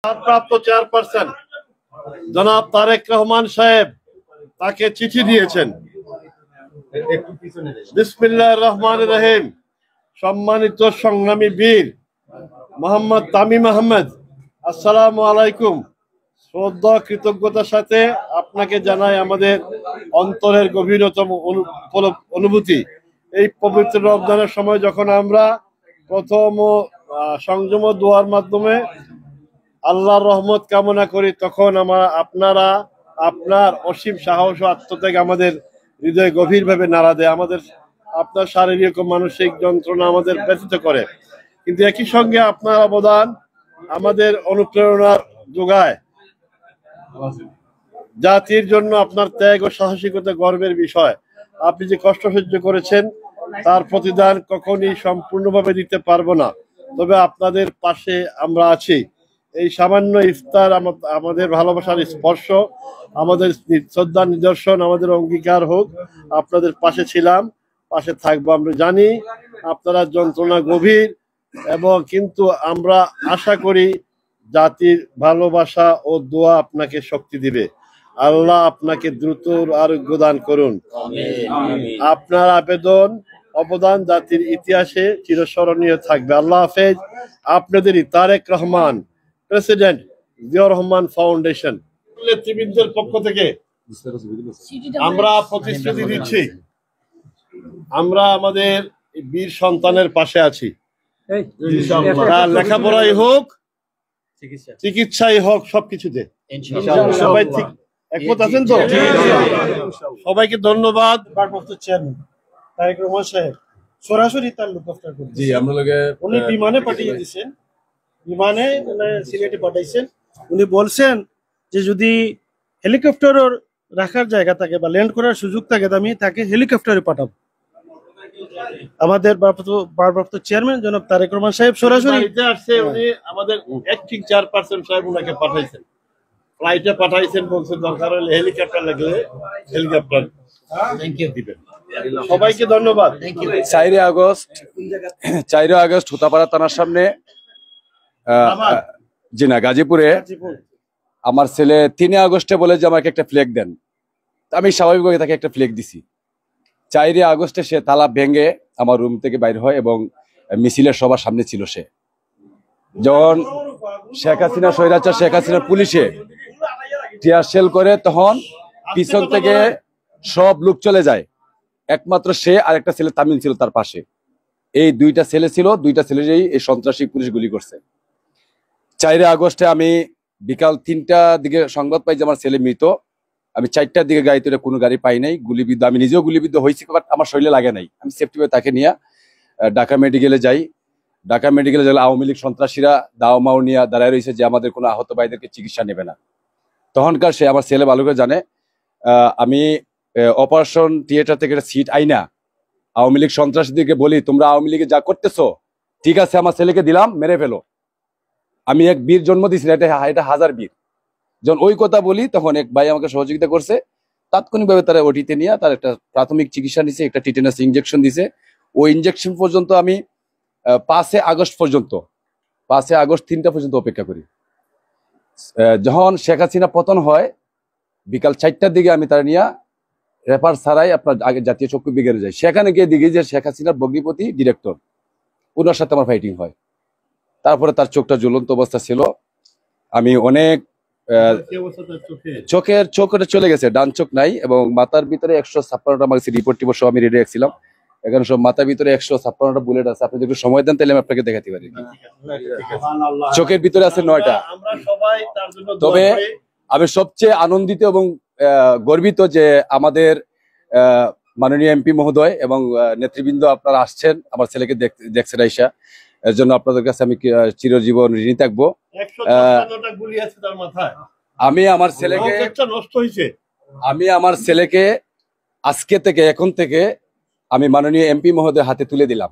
ভারপ্রাপ্ত চেয়ারপারসন জনাব তারেক রহমান সাহেব তাকে চিঠি দিয়েছেন। বিসমিল্লাহির রহমানির রহিম। সম্মানিত সংগ্রামী বীর মোহাম্মদ তামিম আহমেদ, আসসালামু আলাইকুম। শ্রদ্ধা কৃতজ্ঞতার সাথে আপনাকে জানাই আমাদের অন্তরের গভীরতম অনুভূতি। এই পবিত্র রমজানের সময় যখন আমরা প্রথম সংযম দোয়ার মাধ্যমে আল্লাহর রহমত কামনা করি, তখন আপনারা আপনার অসীম সাহস ও আত্মত্যাগ আমাদের হৃদয়ে গভীরভাবে নাড়া দেয়। আপনার শারীরিক ও মানসিক যন্ত্রণা আমাদের ব্যথিত করে, কিন্তু একই সঙ্গে আপনার অবদান আমাদের অনুপ্রেরণার যোগায়। জাতির জন্য আপনার ত্যাগ ও সাহসিকতা গর্বের বিষয়। আপনি যে কষ্ট সহ্য করেছেন তার প্রতিদান কখনই সম্পূর্ণভাবে দিতে পারবো না, তবে আপনাদের পাশে আমরা আছি। এই সামান্য ইফতার আমাদের ভালোবাসার স্পর্শ, আমাদের শ্রদ্ধার নিদর্শন, আমাদের অঙ্গীকার হোক আপনাদের পাশে ছিলাম, পাশে থাকবো। আমরা জানি আপনারা যন্ত্রণা গভীর, এবং কিন্তু আমরা আশা করি জাতির ভালোবাসা ও দোয়া আপনাকে শক্তি দিবে। আল্লাহ আপনাকে দ্রুত আরোগ্য দান করুন। আপনার অবদান জাতির ইতিহাসে চিরস্মরণীয় থাকবে। আল্লাহ হাফেজ। আপনাদেরই তারেক রহমান, প্রেসিডেন্ট জিয়াউর রহমান ফাউন্ডেশন। নেতৃবৃন্দের পক্ষ থেকে আমরা প্রতিশ্রুতি দিচ্ছি, আমরা আমাদের বীর সন্তানের পাশে আছি। লেখাপড়াই হোক, চিকিৎসাই হোক, সবকিছুতে সবাই ঠিক একমত আছেন তো? সবাইকে ধন্যবাদ। ভারপ্রাপ্ত চেয়ারম্যান তারেক রহমান সাহেব সরাসরি তার লুকআফটার করছেন। জি, আমরা উনি বিমানে পাঠিয়ে দিয়েছেন, বিমানে সিলেটে পাঠাইছেন। উনি বলছেন যে যদি হেলিকপ্টারের রাখার জায়গা থাকে বা ল্যান্ড করার সুযোগ থাকে, আমি তাকে হেলিকপ্টারে পাঠাবো। আমাদের ভারপ্রাপ্ত চেয়ারম্যান জনাব তারেক রহমান সাহেব সরাসরি আসছে। উনি আমাদের অ্যাক্টিং চেয়ারপারসন সাহেব উনাকে পাঠাইছেন, ফ্লাইটে পাঠাইছেন। বলছেন দরকার হলে হেলিকপ্টার লাগলে হেলিকপ্টার দিবেন। সবাইকে ধন্যবাদ। 4 আগস্ট হুতাপাড়া থানার সামনে জি না গাজীপুরে আমার ছেলে 3 আগস্টে বলে যে আমাকে একটা ফ্ল্যাগ দেন। আমি স্বাভাবিকভাবে তাকে একটা ফ্ল্যাগ দিছি। 4 আগস্টে সে তালা ভেঙে আমার রুম থেকে বাইর হয় এবং মিছিলের সবার সামনে ছিল। সে যখন শেখ হাসিনার পুলিশে টিয়ার শেল করে, তখন পিছন থেকে সব লোক চলে যায়। একমাত্র সে আর একটা ছেলে তামিল ছিল তার পাশে। এই 2টা ছেলে ছিল, 2টা ছেলেরই এই সন্ত্রাসী পুলিশ গুলি করছে। 4 আগস্টে আমি বিকাল 3টার দিকে সংবাদ পাই যে আমার ছেলে মৃত। আমি 4টার দিকে গাড়িতে কোনো গাড়ি পাই নাই, গুলিবিদ্ধ। আমি নিজেও গুলিবিদ্ধ হয়েছি, বাট আমার শরীরে লাগে নাই। আমি সেফটিভাবে তাকে নিয়ে ঢাকা মেডিকেলে যাই। ঢাকা মেডিকেলে গেলে আওয়ামী লীগ সন্ত্রাসীরা দাও মাও নিয়ে দাঁড়ায় রয়েছে যে আমাদের কোনো আহত ভাইদেরকে চিকিৎসা নেবে না। তখনকার সে আমার ছেলে ভালো করে জানে, আমি অপারেশন থিয়েটার থেকে সিট আইনা আওয়ামী লীগ সন্ত্রাসীদেরকে বলি, তোমরা আওয়ামী লীগে যা করতেছো ঠিক আছে, আমার ছেলেকে দিলাম, মেরে ফেলো। আমি এক বীর জন্ম দিয়েছি, এটা হাজার বীর। যখন ওই কথা বলি, তখন এক ভাই আমাকে সহযোগিতা করছে। তাৎক্ষণিকভাবে তারা ওটিতে নিয়ে তার একটা প্রাথমিক চিকিৎসা দিছে, একটা টিটেনাস ইঞ্জেকশন দিছে। ওই ইঞ্জেকশন পর্যন্ত আমি 5 আগস্ট পর্যন্ত 5 আগস্ট 3টা পর্যন্ত অপেক্ষা করি। যখন শেখ হাসিনা পতন হয় বিকাল 4টার দিকে আমি তার নিয়ে রেফার ছাড়াই আপনার আগে জাতীয় চক্ষু বিজ্ঞানে যাই। সেখানে গিয়ে দেখি যে শেখ হাসিনার ভগ্নিপতি ডিরেক্টর, ওনার সাথে আমার ফাইটিং হয়। তারপরে তার চোখটা জ্বলন্ত অবস্থা ছিল। আমি অনেক চোখটা চলে গেছে, ডান চোখ নাই, এবং মাথার ভিতরে 156টা আমার রিপোর্ট টিপোর্ট সব আমি রেডি রাখছিলাম। এখানে সব মাথার ভিতরে 156টা বুলেট আছে। আপনি যদি সময় দেন তাহলে আমি আপনাকে দেখাতে পারি। চোখের ভিতরে আছে 9টা। তবে আমি সবচেয়ে আনন্দিত এবং গর্বিত যে আমাদের মাননীয় এমপি মহোদয় এবং নেতৃবৃন্দ আপনারা আসছেন, আমার ছেলেকে দেখছেন আইসা। এর জন্য আপনাদের কাছে আমি চিরজীবন ঋণী থাকবো। আমি আমার ছেলেকে আজকে থেকে, এখন থেকে আমি মাননীয় এমপি মহোদয়ের হাতে তুলে দিলাম।